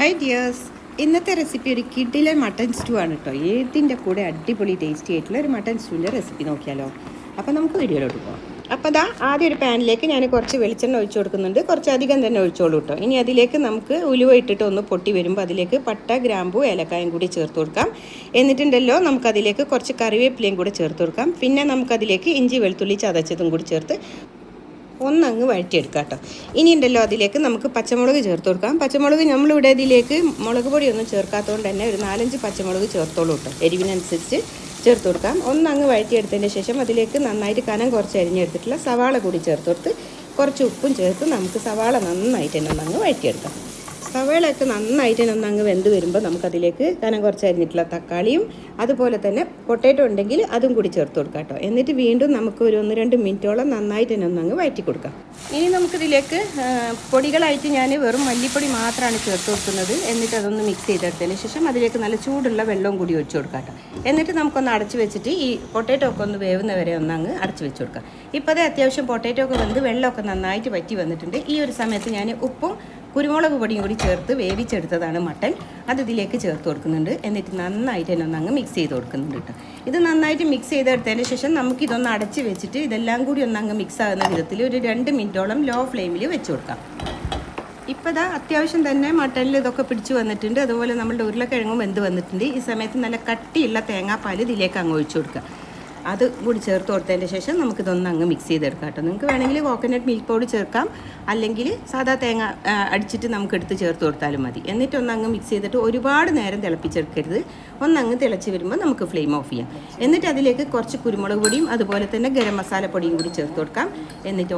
Hi dears, ഇന്നത്തെ recipe ഒരു കിഡിലെ mutton stew ആണ് കേട്ടോ. ഏതിൻ്റെ കൂടെ അടിപൊളി ടേസ്റ്റി ആയിട്ടുള്ള ഒരു മട്ടൻ സ്റ്റൂവിൻ്റെ റെസിപ്പി നോക്കിയാലോ. അപ്പോൾ നമുക്ക് വീഡിയോയിലോട്ട് പോകാം. അപ്പോൾ അതാ ആദ്യം ഒരു പാനിലേക്ക് ഞാൻ കുറച്ച് വെളിച്ചെണ്ണ ഒഴിച്ചു കൊടുക്കുന്നുണ്ട്. കുറച്ചധികം തന്നെ ഒഴിച്ചോളൂ കേട്ടോ. ഇനി അതിലേക്ക് നമുക്ക് ഉലുവ ഇട്ടിട്ട് ഒന്ന് പൊട്ടി വരുമ്പോൾ അതിലേക്ക് പട്ട, ഗ്രാമ്പു, ഏലക്കായും കൂടി ചേർത്ത് കൊടുക്കാം. എന്നിട്ടുണ്ടല്ലോ നമുക്കതിലേക്ക് കുറച്ച് കറിവേപ്പിലയും കൂടി ചേർത്ത് കൊടുക്കാം. പിന്നെ നമുക്കതിലേക്ക് ഇഞ്ചി വെളുത്തുള്ളി ചതച്ചതും കൂടി ചേർത്ത് ഒന്നങ്ങ് വഴറ്റിയെടുക്കാം കേട്ടോ. ഇനി ഉണ്ടല്ലോ അതിലേക്ക് നമുക്ക് പച്ചമുളക് ചേർത്ത് കൊടുക്കാം. പച്ചമുളക് നമ്മളിവിടെ ഇതിലേക്ക് മുളക് പൊടിയൊന്നും ചേർക്കാത്തതുകൊണ്ട് തന്നെ ഒരു 4-5 പച്ചമുളക് ചേർത്തോളൂ കേട്ടോ. എരിവിനനുസരിച്ച് ചേർത്ത് കൊടുക്കാം. ഒന്നങ്ങ് വഴറ്റിയെടുത്തതിന് ശേഷം അതിലേക്ക് നന്നായിട്ട് കനം കുറച്ച് അരിഞ്ഞെടുത്തിട്ടുള്ള സവാള കൂടി ചേർത്ത് കൊടുത്ത് കുറച്ച് ഉപ്പും ചേർത്ത് നമുക്ക് സവാള നന്നായിട്ട് തന്നെ ഒന്നങ്ങ് വഴറ്റിയെടുക്കാം. സവാളയൊക്കെ നന്നായിട്ട് തന്നെ ഒന്നങ്ങ് വെന്ത് വരുമ്പോൾ നമുക്കതിലേക്ക് കനം കുറച്ച് അരിഞ്ഞിട്ടുള്ള തക്കാളിയും അതുപോലെ തന്നെ പൊട്ടാറ്റോ ഉണ്ടെങ്കിൽ അതും കൂടി ചേർത്ത് കൊടുക്കാം കേട്ടോ. എന്നിട്ട് വീണ്ടും നമുക്ക് ഒരു 1-2 മിനിറ്റോളം നന്നായിട്ട് തന്നെ ഒന്നങ്ങ് വഴറ്റി കൊടുക്കാം. ഇനി നമുക്കിതിലേക്ക് പൊടികളായിട്ട് ഞാൻ വെറും മല്ലിപ്പൊടി മാത്രമാണ് ചേർത്ത് കൊടുക്കുന്നത്. എന്നിട്ട് അതൊന്ന് മിക്സ് ചെയ്തെടുത്തതിന് ശേഷം അതിലേക്ക് നല്ല ചൂടുള്ള വെള്ളവും കൂടി ഒഴിച്ചു കൊടുക്കാം കേട്ടോ. എന്നിട്ട് നമുക്കൊന്ന് അടച്ച് വെച്ചിട്ട് ഈ പൊട്ടാറ്റോ ഒക്കെ ഒന്ന് വേവുന്ന വരെ ഒന്നങ്ങ് അടച്ച് വെച്ച് കൊടുക്കാം. ഇപ്പോൾ അത് അത്യാവശ്യം പൊട്ടാറ്റോ ഒക്കെ വെന്ത് വെള്ളമൊക്കെ നന്നായിട്ട് വറ്റി വന്നിട്ടുണ്ട്. ഈ ഒരു സമയത്ത് ഞാൻ ഉപ്പും കുരുമുളക് പൊടിയും കൂടി ചേർത്ത് വേവിച്ചെടുത്തതാണ് മട്ടൻ. അത് ഇതിലേക്ക് ചേർത്ത് കൊടുക്കുന്നുണ്ട്. എന്നിട്ട് നന്നായിട്ട് തന്നെ ഒന്നങ്ങ് മിക്സ് ചെയ്ത് കൊടുക്കുന്നുണ്ട് കേട്ടോ. ഇത് നന്നായിട്ട് മിക്സ് ചെയ്തെടുത്തതിന് ശേഷം നമുക്കിതൊന്ന് അടച്ച് വെച്ചിട്ട് ഇതെല്ലാം കൂടി ഒന്നങ്ങ് മിക്സ് ആകുന്ന വിധത്തിൽ ഒരു 2 മിനിറ്റോളം ലോ ഫ്ലെയിമിൽ വെച്ച് കൊടുക്കാം. ഇപ്പോൾ ഇതാ അത്യാവശ്യം തന്നെ മട്ടനിൽ ഇതൊക്കെ പിടിച്ച് വന്നിട്ടുണ്ട്. അതുപോലെ നമ്മളുടെ ഉരുളക്കിഴങ്ങും വെന്ത് വന്നിട്ടുണ്ട്. ഈ സമയത്ത് നല്ല കട്ടിയുള്ള തേങ്ങാപ്പാൽ ഇതിലേക്ക് അങ്ങ് ഒഴിച്ചു കൊടുക്കുക. അത് കൂടി ചേർത്ത് കൊടുത്തതിൻ്റെ ശേഷം നമുക്കിതൊന്ന് അങ്ങ് മിക്സ് ചെയ്തെടുക്കാം കേട്ടോ. നിങ്ങൾക്ക് വേണമെങ്കിൽ കോക്കനട്ട് മിൽക്ക് പൗഡർ ചേർക്കാം, അല്ലെങ്കിൽ സാധാ തേങ്ങ അടിച്ചിട്ട് നമുക്ക് എടുത്ത് ചേർത്ത് കൊടുത്താലും മതി. എന്നിട്ടൊന്ന് അങ്ങ് മിക്സ് ചെയ്തിട്ട് ഒരുപാട് നേരം തിളപ്പിച്ചെടുക്കരുത്. ഒന്നങ്ങ് തിളച്ച് വരുമ്പോൾ നമുക്ക് ഫ്ലെയിം ഓഫ് ചെയ്യാം. എന്നിട്ട് അതിലേക്ക് കുറച്ച് കുരുമുളക് പൊടിയും അതുപോലെ തന്നെ ഗരം മസാല പൊടിയും കൂടി ചേർത്ത് കൊടുക്കാം. എന്നിട്ട്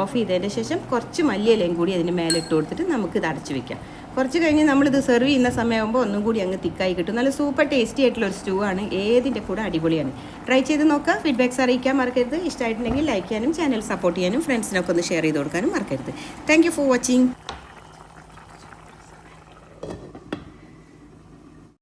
ഓഫ് ചെയ്തതിൻ്റെ ശേഷം കുറച്ച് മല്ലിയിലയും കൂടി അതിന് മേലെ ഇട്ട് കൊടുത്തിട്ട് നമുക്കിത് അടച്ച് വയ്ക്കാം. കുറച്ച് കഴിഞ്ഞ് നമ്മളിത് സെർവ് ചെയ്യുന്ന സമയമാകുമ്പോൾ ഒന്നും കൂടി അങ്ങ് തിക്കായി കിട്ടും. നല്ല സൂപ്പർ ടേസ്റ്റി ആയിട്ടുള്ള ഒരു സ്റ്റൂ ആണ്. ഏതിൻ്റെ കൂടെ അടിപൊളിയാണ്. ട്രൈ ചെയ്ത് നോക്കുക. ഫീഡ്ബാക്ക്സ് അറിയിക്കാൻ മറക്കരുത്. ഇഷ്ടമായിട്ടുണ്ടെങ്കിൽ ലൈക്ക് ചെയ്യാനും ചാനൽ സപ്പോർട്ട് ചെയ്യാനും ഫ്രണ്ട്സിനൊക്കെ ഒന്ന് ഷെയർ ചെയ്ത് കൊടുക്കാനും മറക്കരുത്. Thank you for watching.